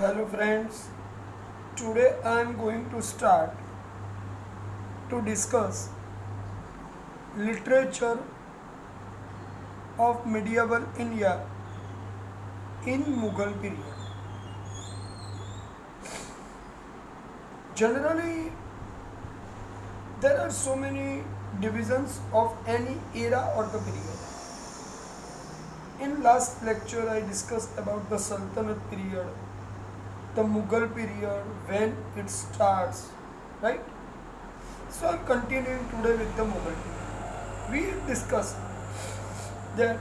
Hello friends, today I am going to start to discuss literature of medieval India in Mughal period. Generally, there are so many divisions of any era or the period. In last lecture I discussed about the Sultanate period, the Mughal period, when it starts, right? So I'm continuing today with the Mughal period. We discussed that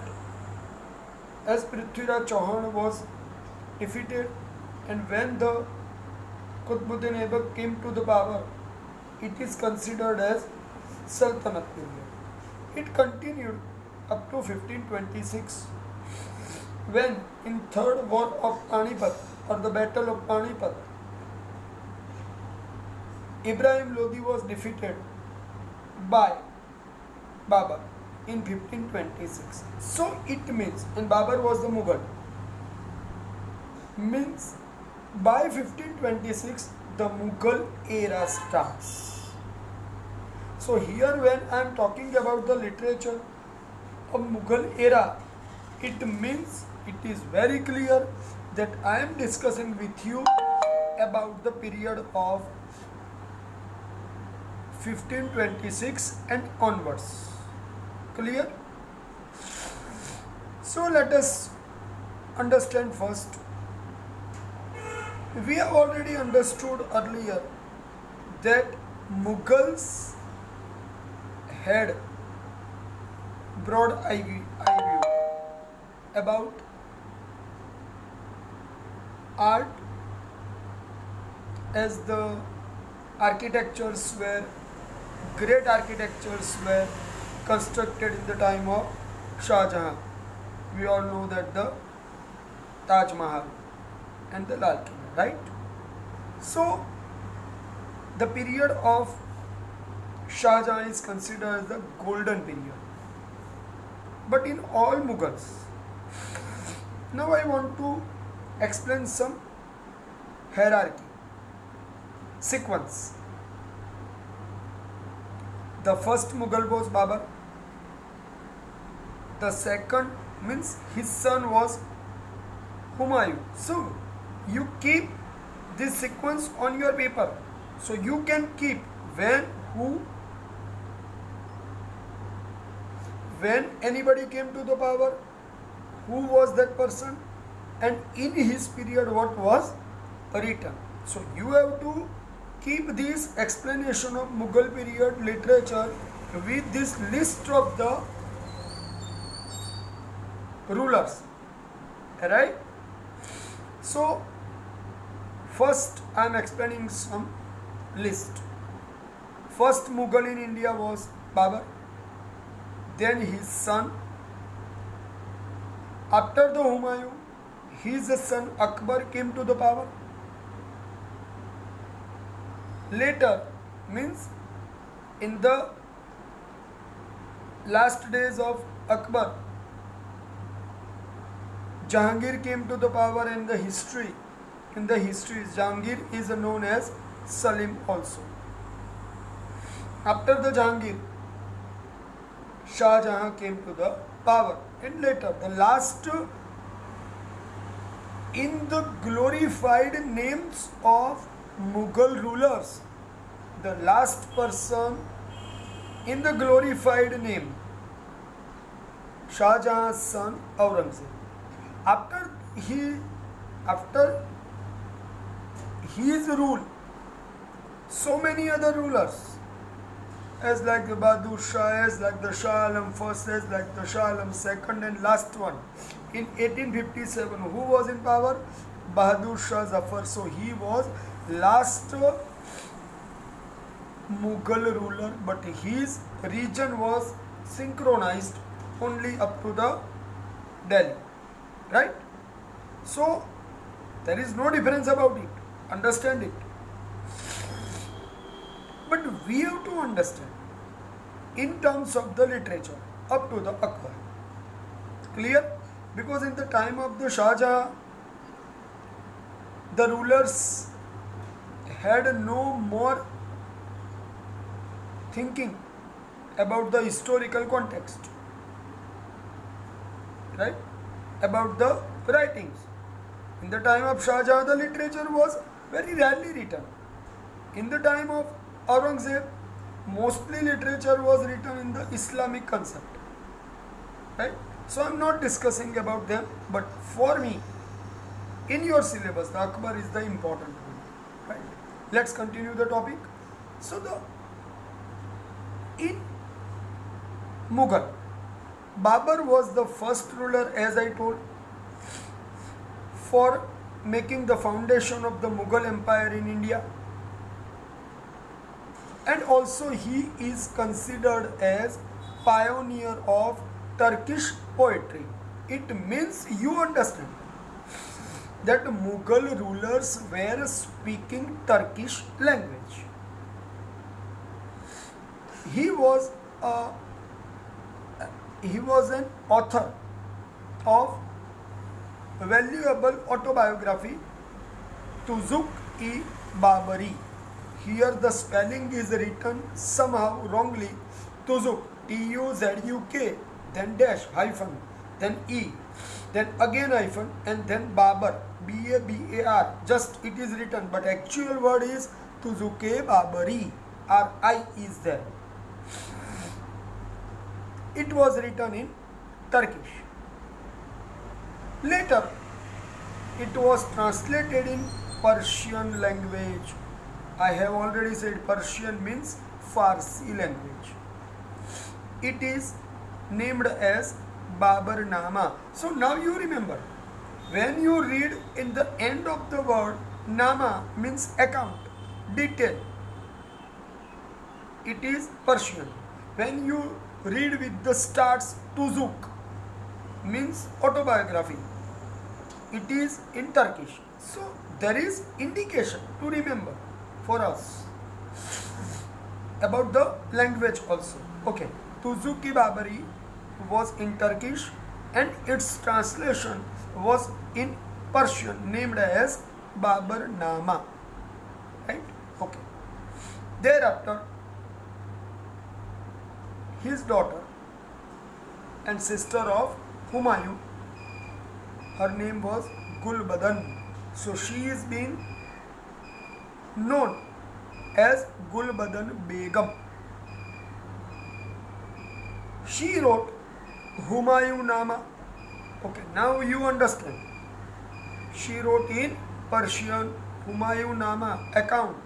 as Prithviraj Chauhan was defeated and when the Qutbuddin Aibak came to the power, it is considered as Sultanate period. It continued up to 1526 when in third war of Panipat or the battle of Panipat, Ibrahim Lodi was defeated by Babur in 1526. So it means, and Babur was the Mughal, means by 1526 the Mughal era starts. So here when I am talking about the literature of Mughal era, it means it is very clear that I am discussing with you about the period of 1526 and onwards. Clear? So let us understand first. We have already understood earlier that Mughals had broad eye view about art, as the architectures were great architectures were constructed in the time of Shah Jahan. We all know that the Taj Mahal and the Lal Qilla, right? So the period of Shah Jahan is considered as the golden period. But in all Mughals, now I want to explain some hierarchy, sequence. The first Mughal was Babur. The second means his son was Humayun. So you keep this sequence on your paper. So you can keep when anybody came to the power, who was that person, and in his period what was written. So you have to keep this explanation of Mughal period literature with this list of the rulers, right? So first I am explaining some list. First Mughal in India was Babur, then his son. After the Humayun, his son Akbar came to the power. Later, means in the last days of Akbar, Jahangir came to the power. In the history, Jahangir is known as Salim also. After the Jahangir, Shah Jahan came to the power, and later the last in the glorified names of Mughal rulers, the last person in the glorified name, Shah Jahan's son Aurangzeb. After his rule, so many other rulers, as like the Bahadur Shah, as like the Shah Alam first, as like the Shah Alam second, and last one in 1857, who was in power? Bahadur Shah Zafar. So he was last Mughal ruler, but his region was synchronized only up to the Delhi, right? So there is no difference about it. Understand it. But we have to understand in terms of the literature up to the Akbar. Clear? Because in the time of the Shah Jahan, The rulers had no more thinking about the historical context, right? About the writings. In the time of Shah Jahan, the literature was very rarely written. In the time of Aurangzeb, mostly literature was written in the Islamic concept, right? So I'm not discussing about them, but for me, in your syllabus, the Akbar is the important one, right? Let's continue the topic. So in Mughal, Babur was the first ruler, as I told, for making the foundation of the Mughal Empire in India. And also he is considered as pioneer of Turkish poetry. It means you understand that Mughal rulers were speaking Turkish language. He was an author of valuable autobiography Tuzuk-i Babari. Here the spelling is written somehow wrongly. Tuzuk, T-U-Z-U-K, then dash, hyphen, then E, then again hyphen, and then Babar, B-A-B-A-R. Just it is written, but actual word is Tuzuke Babari. R-I is there. It was written in Turkish. Later, it was translated in Persian language. I have already said Persian means Farsi language. It is named as Babarnama. So now you remember, when you read in the end of the word, Nama means account, detail. It is Persian. When you read with the starts Tuzuk, means autobiography. It is in Turkish. So there is indication to remember for us about the language also. Okay, Tuzuki Babari was in Turkish and its translation was in Persian, named as Babarnama. Right? Okay. Thereafter, his daughter and sister of Humayun, her name was Gulbadan. So she is being known as Gulbadan Begum. She wrote Humayun Nama. Okay, now you understand. She wrote in Persian Humayun Nama, account.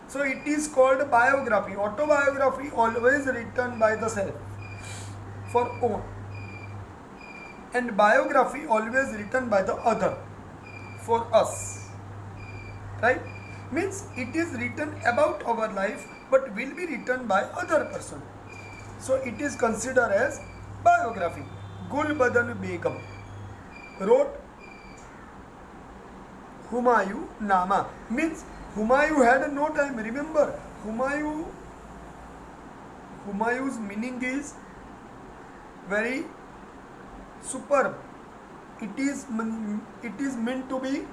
So it is called biography. Autobiography always written by the self for own, and biography always written by the other for us. Right? Means it is written about our life but will be written by other person. So it is considered as biography. Gulbadan Begum wrote Humayun Nama. Means Humayun had no time. Remember, Humayun's meaning is very superb. It is meant to be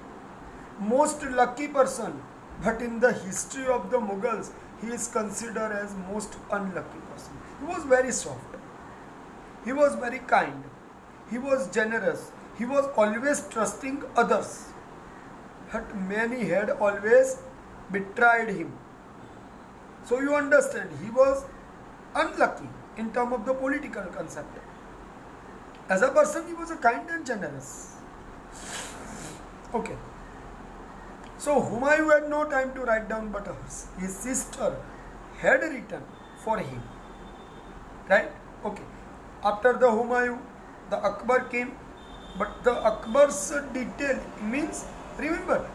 most lucky person, but in the history of the Mughals, he is considered as most unlucky person. He was very soft. He was very kind. He was generous. He was always trusting others. But many had always betrayed him. So you understand, he was unlucky in terms of the political concept. As a person, he was a kind and generous. Okay. So Humayun had no time to write down, but his sister had written for him. Right? Okay. After the Humayun, the Akbar came, but the Akbar's detail means, remember,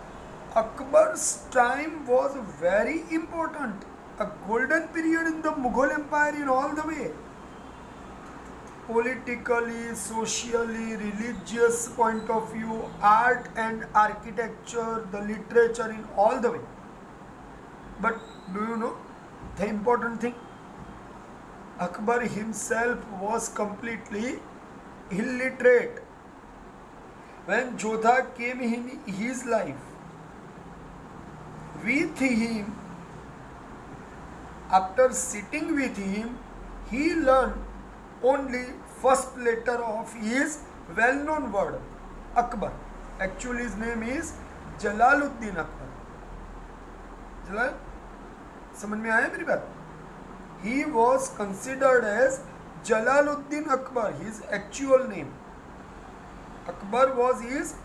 Akbar's time was very important. A golden period in the Mughal Empire in all the way. Politically, socially, religious point of view, art and architecture, the literature in all the way. But do you know the important thing? Akbar himself was completely illiterate. When Jodha came in his life, with him, after sitting with him, he learned only first letter of his well-known word, Akbar. Actually, his name is Jalaluddin Akbar. जलाल समझ में आया मेरी बात? He was considered as Jalaluddin Akbar, his actual name. Akbar was his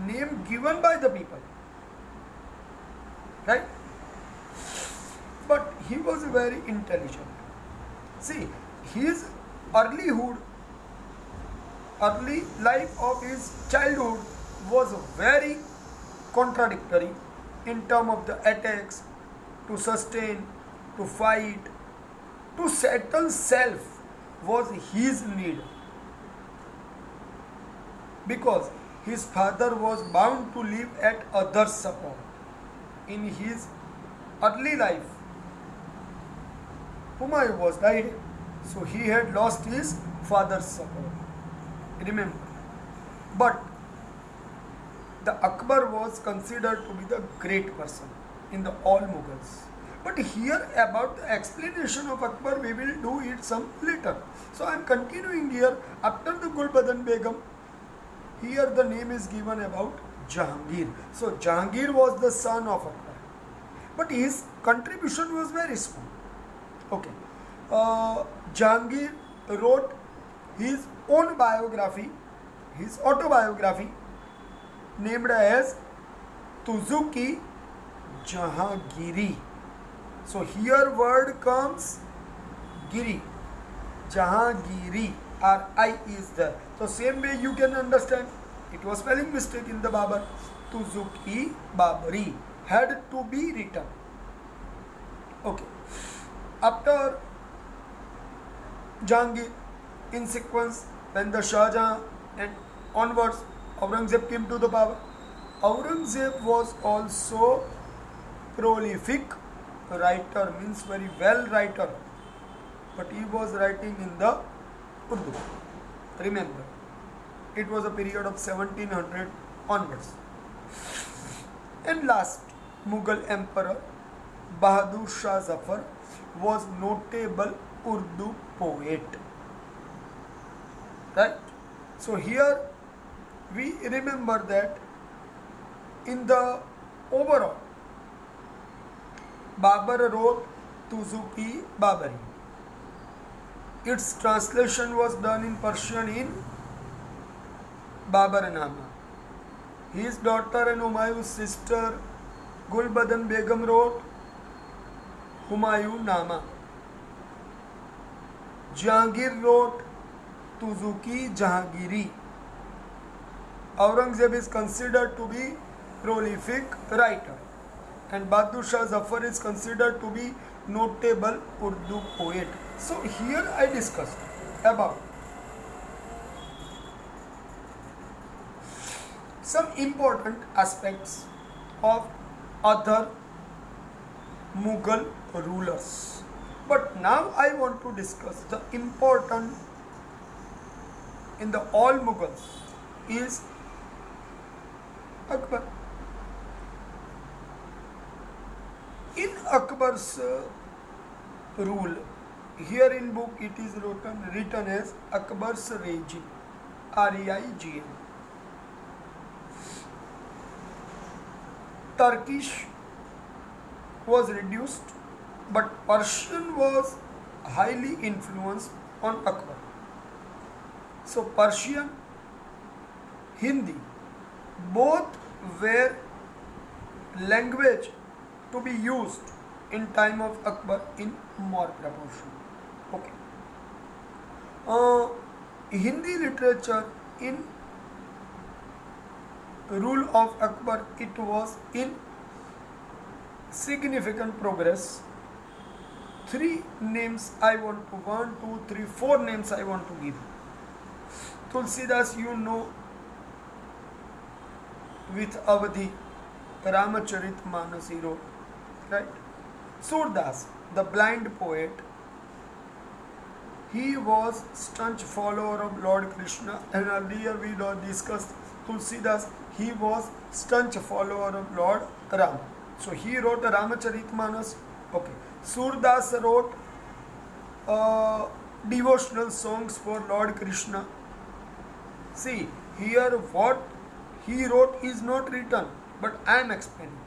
name given by the people, right? But he was very intelligent. See, his early life of his childhood was very contradictory in terms of the attacks, to sustain, to fight, to settle self was his need, because his father was bound to live at others' support. In his early life, Humayun was died, so he had lost his father's support. Remember, but the Akbar was considered to be the great person in the all Mughals. But here about the explanation of Akbar, we will do it some later. So I am continuing here. After the Gulbadan Begum, here the name is given about Jahangir. So Jahangir was the son of Akbar, but his contribution was very small. Okay, Jahangir wrote his own biography, his autobiography, named as Tuzuki Jahangiri. So here word comes Giri, Jahangiri, R-I is there. So same way you can understand, it was spelling mistake in the Babar. Tuzuki Babari had to be written. Okay. After Jahangir, in sequence, when the Shah Jahan and onwards, Aurangzeb came to the power. Aurangzeb was also prolific writer, means very well writer, but he was writing in the Urdu. Remember, it was a period of 1700 onwards. And last, Mughal Emperor Bahadur Shah Zafar was notable Urdu poet. Right? So here we remember that in the overall, Babar wrote Tuzuki Babari. Its translation was done in Persian in Babarnama. His daughter and Humayun's sister Gulbadan Begum wrote Humayun Nama. Jahangir wrote Tuzuki Jahangiri. Aurangzeb is considered to be prolific writer, and Bahadur Shah Zafar is considered to be notable Urdu poet. So here I discussed about some important aspects of other Mughal rulers. But now I want to discuss the important in the all Mughals is Akbar. In Akbar's rule, here in book it is written as Akbar's regime, R-E-I-G-M. Turkish was reduced, but Persian was highly influenced on Akbar. So Persian, Hindi, both were language to be used in time of Akbar in more proportion. Okay. Hindi literature in rule of Akbar, it was in significant progress. Three names I want to, 1, 2, 3, 4 names I want to give. Tulsidas, you know, with Avadhi, Ramacharit Manas he wrote, right? Surdas, the blind poet, he was staunch follower of Lord Krishna, and earlier we discussed Tulsidas, he was staunch follower of Lord Ram. So he wrote a Ramcharitmanas. Okay. Surdas wrote devotional songs for Lord Krishna. See, here what he wrote is not written, but I am explaining.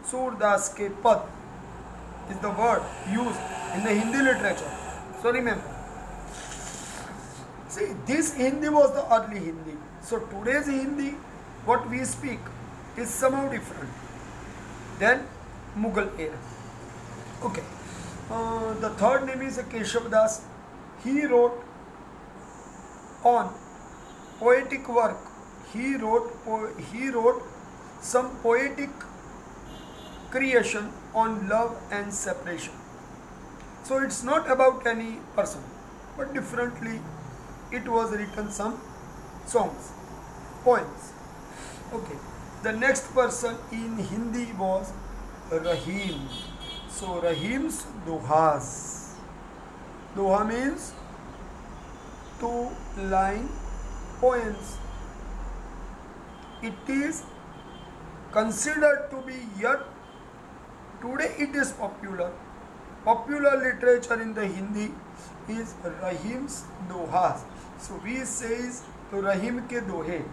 Surdas ke pad is the word used in the Hindi literature. So remember. See, this Hindi was the early Hindi. So today's Hindi, what we speak, is somehow different than Mughal era. Okay. The third name is Keshav Das. He wrote on poetic work. He wrote some poetic creation on love and separation. So it's not about any person, but differently it was written some songs, poems. Okay. The next person in Hindi was Rahim. So Rahim's Dohas. Doha means 2-line poems. It is considered to be yet today it is popular. Popular literature in the Hindi is Rahim's Dohas. So we says to Rahim ke Dohe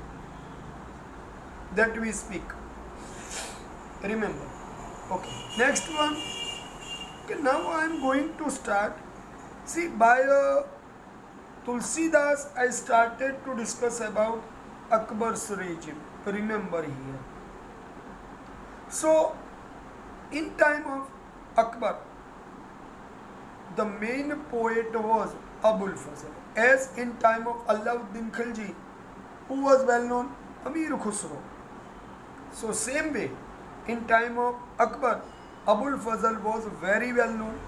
that we speak. Remember. Okay. Next one. Okay, now I am going to start. See, by Tulsidas, I started to discuss about Akbar's regime. Remember here. So, in time of Akbar, the main poet was Abul Fazl. As in time of Alauddin Khilji, who was well known, Amir Khusro. So, same way, in time of Akbar, Abul Fazl was very well known.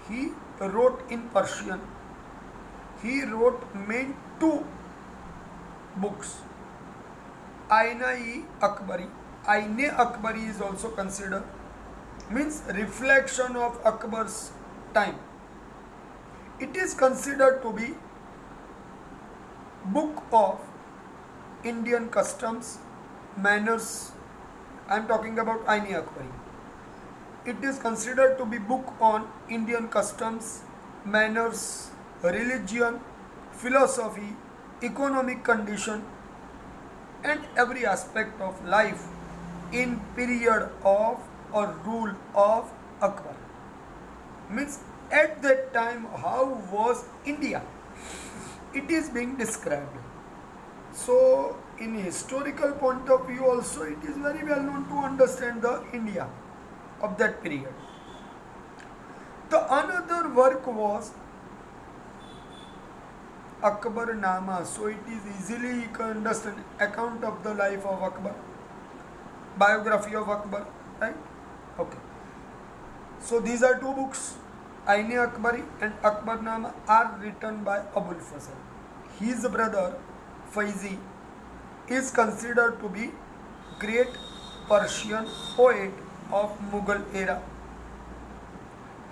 He wrote in Persian. He wrote main 2 books. Aina-e Akbari. Aine Akbari is also considered, means reflection of Akbar's time. It is considered to be book of Indian customs, manners. I am talking about Aine Akbari. It is considered to be book on Indian customs, manners, religion, philosophy, economic condition, and every aspect of life in period of or rule of Akbar. Means at that time how was India? It is being described. So in historical point of view also it is very well known to understand the India of that period. The another work was Akbar Nama. So it is easily you can understand account of the life of Akbar, biography of Akbar, right? Okay. So these are 2 books, Aine Akbari and Akbar Nama, are written by Abul Fazl. His brother Faizi is considered to be great Persian poet of Mughal era.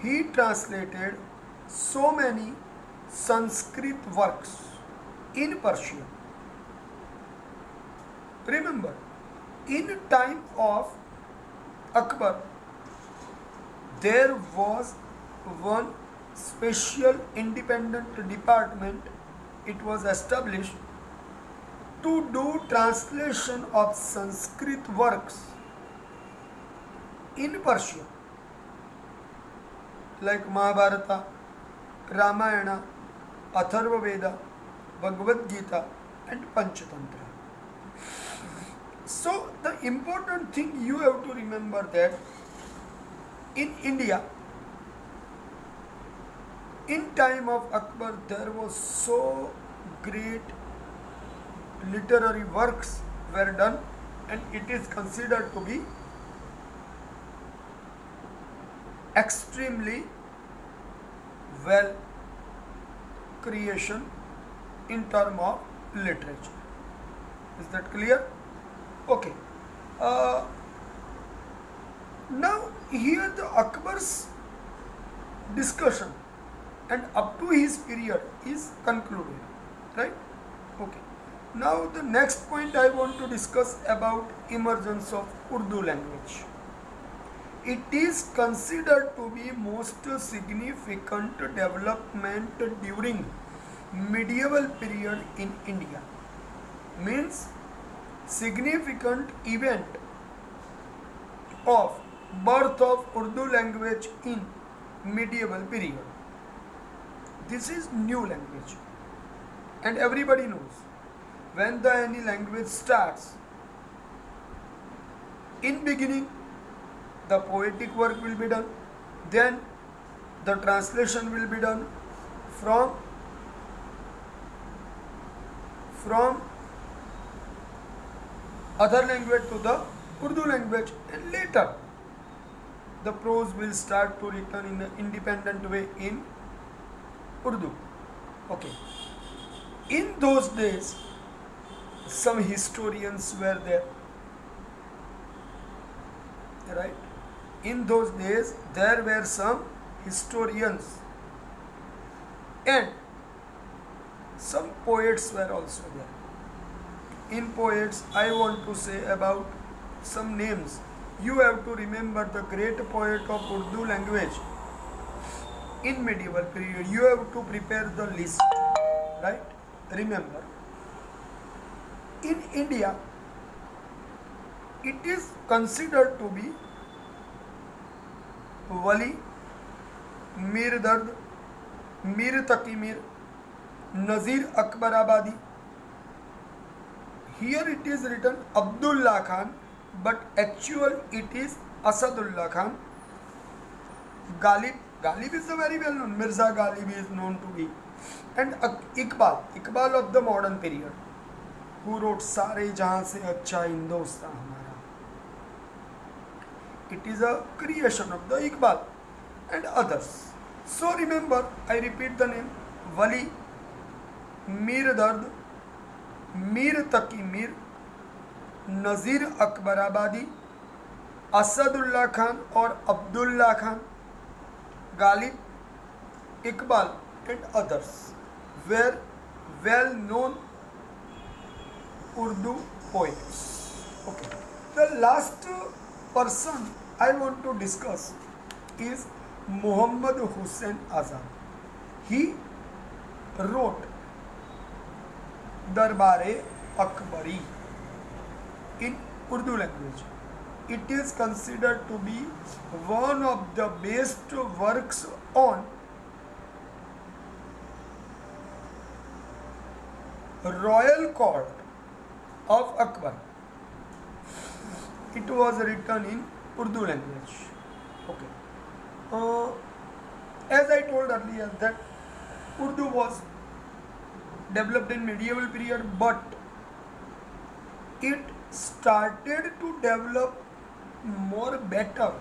He translated so many Sanskrit works in Persian. Remember, in time of Akbar, there was one special independent department. It was established to do translation of Sanskrit works in Persian, like Mahabharata, Ramayana, Atharva Veda, Bhagavad Gita, and Panchatantra. So the important thing you have to remember that in India, in time of Akbar, there was so great literary works were done, and it is considered to be extremely well creation in term of literature. Is that clear? Okay. Now here the Akbar's discussion and up to his period is concluded, right? Okay. Now the next point I want to discuss about emergence of Urdu language. It is considered to be most significant development during medieval period in India. Means significant event of birth of Urdu language in medieval period. This is new language, and everybody knows when the any language starts, in beginning the poetic work will be done, then the translation will be done from other language to the Urdu language, and later the prose will start to written in an independent way in Urdu. Okay. In those days, some historians were there. Right? In those days, there were some historians, and some poets were also there. In poets, I want to say about some names. You have to remember the great poet of Urdu language in medieval period. You have to prepare the list, right? Remember, in India, it is considered to be Wali, Mir Dard, Mir Taqi Mir, Nazir Akbar Abadi. Here it is written Abdullah Khan, but actual it is Asadullah Khan. Ghalib is a very well known. Mirza Ghalib is known to be. And Iqbal of the modern period, who wrote Sare Jahan Se Acha Hindustan Hamara. It is a creation of the Iqbal and others. So remember, I repeat the name: Wali, Mir Dard, Mir Taqi Mir, Nazir Akbar Abadi, Asadullah Khan or Abdullah Khan, Ghalib, Iqbal and others were well known Urdu poets. Okay. The last person I want to discuss is Muhammad Hussain Azad. He wrote Darbare Akbari in Urdu language. It is considered to be one of the best works on royal court of Akbar. It was written in Urdu language. Okay. As I told earlier that Urdu was developed in medieval period, but it started to develop more better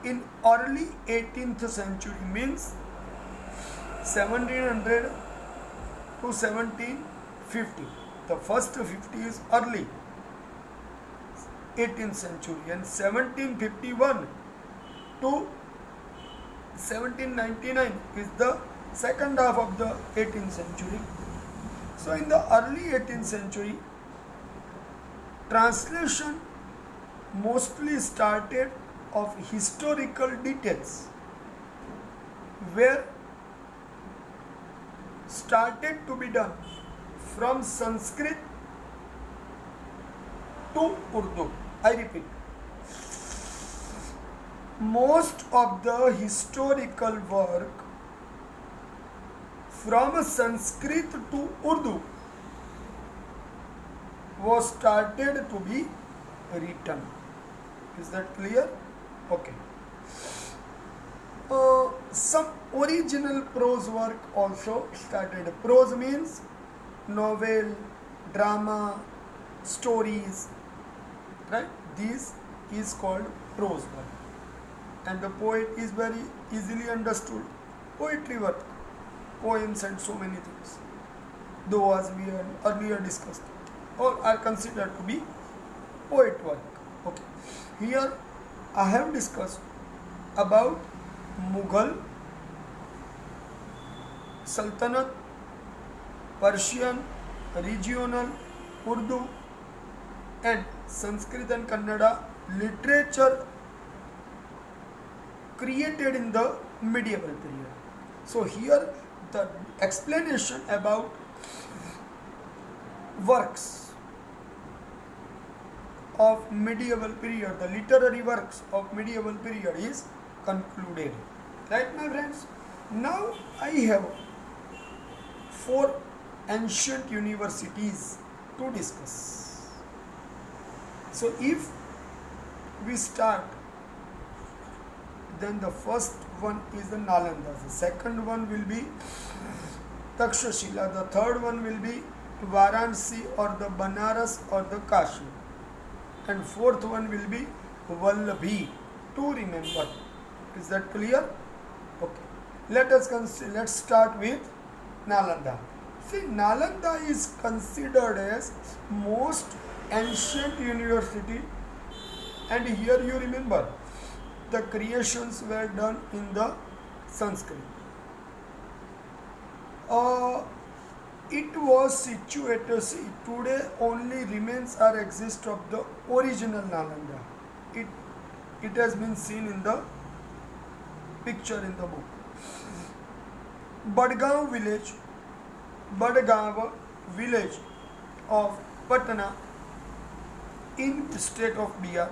in early 18th century, means 1700 to 1750. The first 50 is early 18th century, and 1751 to 1799 is the second half of the 18th century. So in the early 18th century, translation mostly started of historical details, were started to be done from Sanskrit to Urdu. I repeat, most of the historical work from Sanskrit to Urdu was started to be written. Is that clear? Okay. Some original prose work also started. Prose means novel, drama, stories, right? This is called prose work, and the poet is very easily understood. Poetry work, poems and so many things, though as we had earlier discussed, or are considered to be poet work. Okay. Here I have discussed about Mughal, Sultanate, Persian, regional Urdu and Sanskrit and Kannada literature created in the medieval period. So here the explanation about works of medieval period, the literary works of medieval period is concluded. Right, my friends? Now I have 4 ancient universities to discuss. So if we start, then the first one is the Nalanda, the second one will be Takshashila, the third one will be Varanasi or the Banaras or the Kashi, and fourth one will be Vallabhi. To remember, is that clear? Okay. Let's start with Nalanda. See, Nalanda is considered as most ancient university, and here you remember the creations were done in the Sanskrit. It was situated, see, today only remains are exist of the original Nalanda. It has been seen in the picture in the book. Badgaon village of Patna in state of Bihar.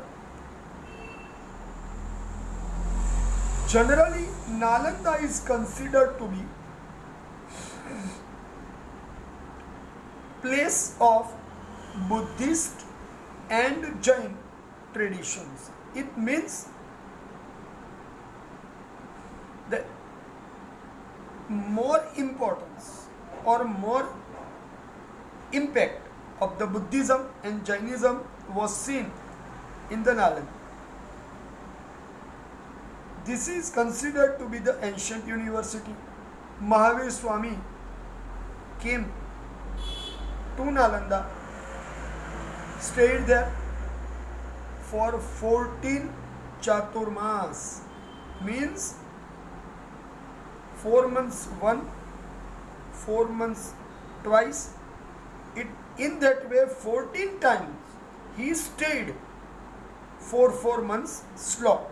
Generally, Nalanda is considered to be place of Buddhist and Jain traditions. It means the more importance or more impact of the Buddhism and Jainism was seen in the Nalanda. This is considered to be the ancient university. Mahavir Swami came to Nalanda, stayed there for 14 Chaturmas, means 4 months one, 4 months twice. In that way 14 times he stayed for 4 months slot.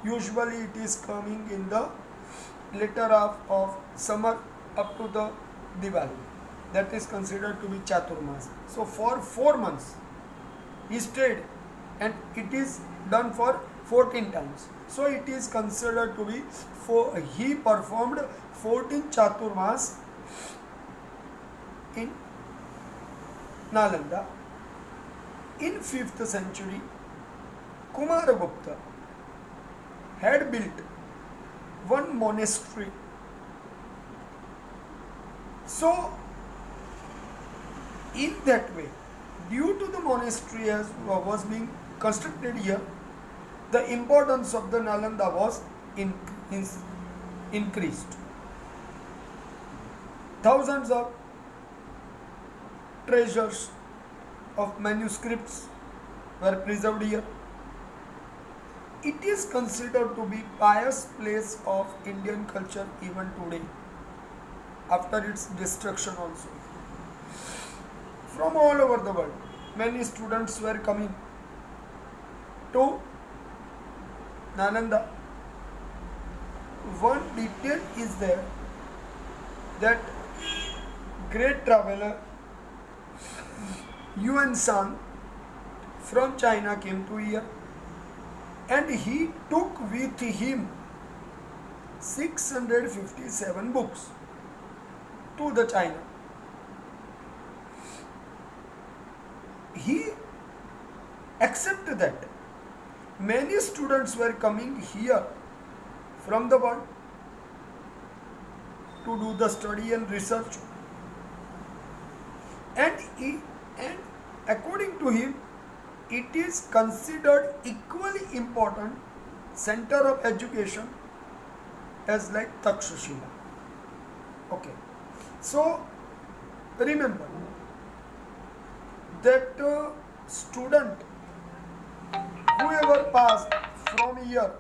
Usually it is coming in the later half of summer up to the Diwali. That is considered to be Chaturmas. So for 4 months he stayed, and it is done for 14 times. So it is considered to be he performed 14 Chaturmas in Nalanda. In 5th century, Kumaragupta had built one monastery. So in that way, due to the monastery as was being constructed here, the importance of the Nalanda was increased. Thousands of treasures of manuscripts were preserved here. It is considered to be pious place of Indian culture even today, after its destruction also. From all over the world, many students were coming to Nalanda. One detail is there that great traveler Yuan Sang from China came to here, and he took with him 657 books to the China. He accepted that many students were coming here from the world to do the study and research, and according to him, it is considered equally important center of education as like Takshashila. Okay, so remember that student whoever passed from here